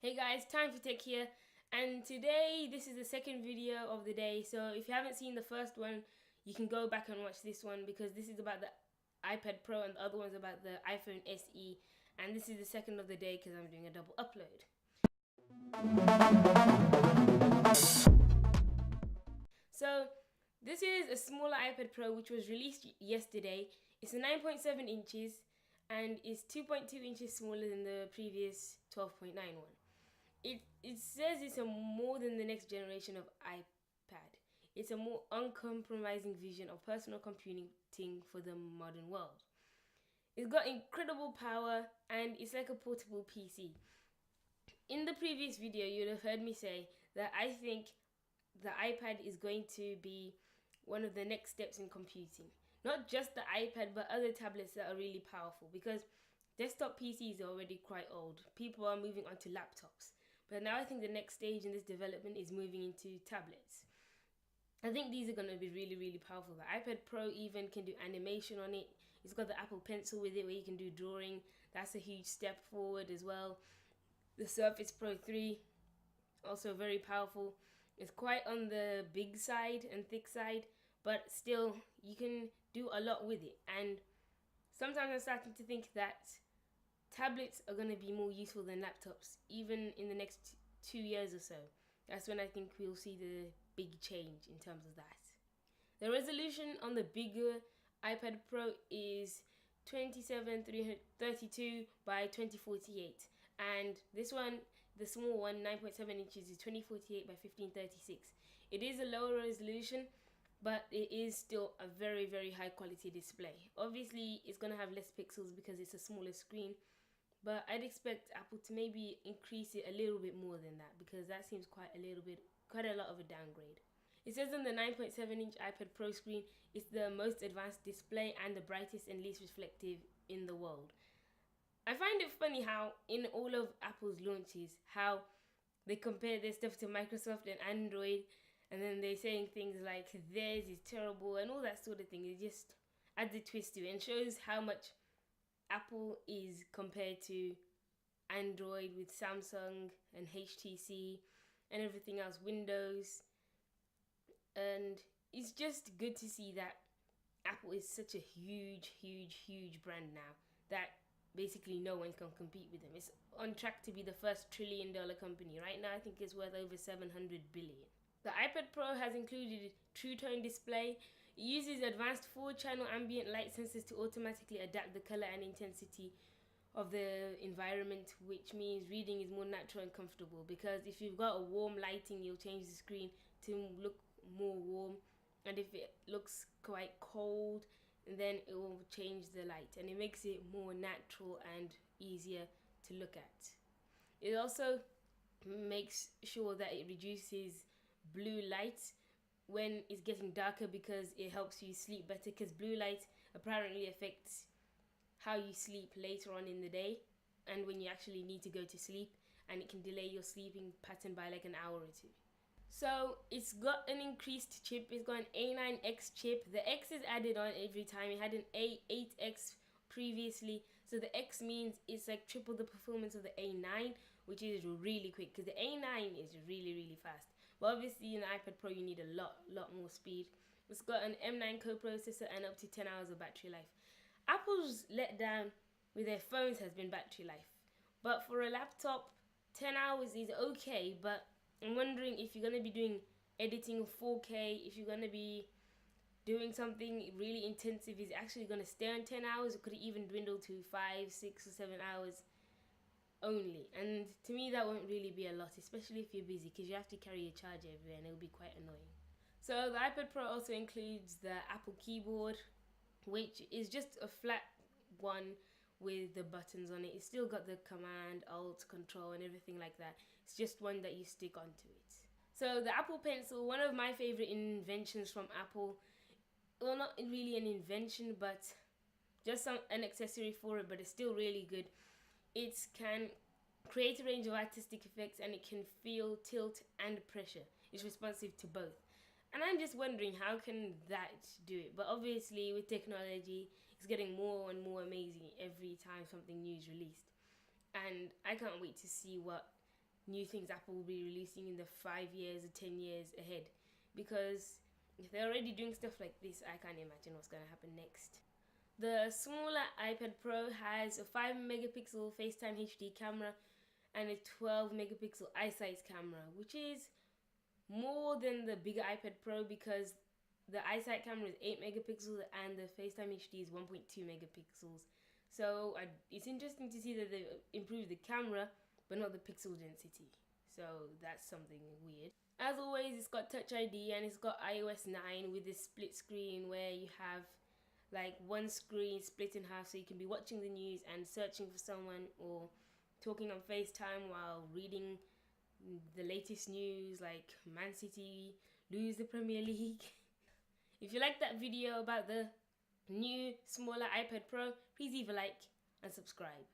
Hey guys, Time for Tech here, and today this is the second video of the day. So if you haven't seen the first one, you can go back and watch this one because this is about the iPad Pro and the other one's about the iPhone SE, and this is the second of the day because I'm doing a double upload. So this is a smaller iPad Pro which was released yesterday. It's a 9.7 inches and is 2.2 inches smaller than the previous 12.9 one. It says it's a more than the next generation of iPad. It's a more uncompromising vision of personal computing for the modern world. It's got incredible power and it's like a portable PC. In the previous video, you'd have heard me say that I think the iPad is going to be one of the next steps in computing. Not just the iPad, but other tablets that are really powerful, because desktop PCs are already quite old. People are moving on to laptops. But now I think the next stage in this development is moving into tablets. I think these are going to be really, really powerful. The iPad Pro even can do animation on it. It's got the Apple Pencil with it where you can do drawing. That's a huge step forward as well. The Surface Pro 3, also very powerful. It's quite on the big side and thick side, but still you can do a lot with it. And sometimes I'm starting to think that tablets are going to be more useful than laptops, even in the next 2 years or so. That's when I think we'll see the big change in terms of that. The resolution on the bigger iPad Pro is 2732 by 2048, and this one, the small one, 9.7 inches, is 2048 by 1536. It is a lower resolution, but it is still a very, very high quality display. Obviously, it's going to have less pixels because it's a smaller screen, but I'd expect Apple to maybe increase it a little bit more than that, because that seems quite a lot of a downgrade. It says on the 9.7-inch iPad Pro screen, it's the most advanced display and the brightest and least reflective in the world. I find it funny how in all of Apple's launches, how they compare their stuff to Microsoft and Android, and then they're saying things like theirs is terrible and all that sort of thing. It just adds a twist to it and shows how much Apple is compared to Android with Samsung and HTC and everything else, Windows. And it's just good to see that Apple is such a huge, huge, huge brand now that basically no one can compete with them. It's on track to be the first $1 trillion company. Right now I think it's worth over 700 billion. The iPad Pro has included True Tone display. It uses advanced 4-channel ambient light sensors to automatically adapt the color and intensity of the environment, which means reading is more natural and comfortable, because if you've got a warm lighting, you'll change the screen to look more warm, and if it looks quite cold, then it will change the light, and it makes it more natural and easier to look at. It also makes sure that it reduces blue light when it's getting darker, because it helps you sleep better, because blue light apparently affects how you sleep later on in the day and when you actually need to go to sleep, and it can delay your sleeping pattern by like an hour or two. So it's got an increased chip. It's got an A9X chip. The X is added on every time. It had an A8X previously, so the X means it's like triple the performance of the A9, which is really quick, because the A9 is really, really fast. But obviously in the iPad Pro you need a lot more speed. It's got an M9 co-processor and up to 10 hours of battery life. Apple's letdown with their phones has been battery life, but for a laptop 10 hours is okay. But I'm wondering if you're going to be doing editing 4K, if you're going to be doing something really intensive, is actually going to stay on 10 hours, or could it even dwindle to 5, 6 or 7 hours only? And to me that won't really be a lot, especially if you're busy, because you have to carry your charger everywhere and it'll be quite annoying. So the iPad Pro also includes the Apple keyboard, which is just a flat one with the buttons on it. It's still got the command, alt, control and everything like that. It's just one that you stick onto it. So the Apple Pencil, one of my favorite inventions from Apple. Well, not really an invention, but just an accessory for it, but it's still really good. It can create a range of artistic effects, and it can feel tilt and pressure. It's responsive to both. And I'm just wondering, how can that do it? But obviously with technology, it's getting more and more amazing every time something new is released. And I can't wait to see what new things Apple will be releasing in the 5 years or 10 years ahead, because if they're already doing stuff like this, I can't imagine what's going to happen next. The smaller iPad Pro has a 5 megapixel FaceTime HD camera and a 12 megapixel iSight camera, which is more than the bigger iPad Pro, because the iSight camera is 8 megapixels and the FaceTime HD is 1.2 megapixels. So it's interesting to see that they've improved the camera but not the pixel density. So that's something weird. As always, it's got Touch ID and it's got iOS 9 with this split screen where you have like one screen split in half, so you can be watching the news and searching for someone, or talking on FaceTime while reading the latest news like Man City lose the Premier League. If you like that video about the new smaller iPad Pro, please leave a like and subscribe.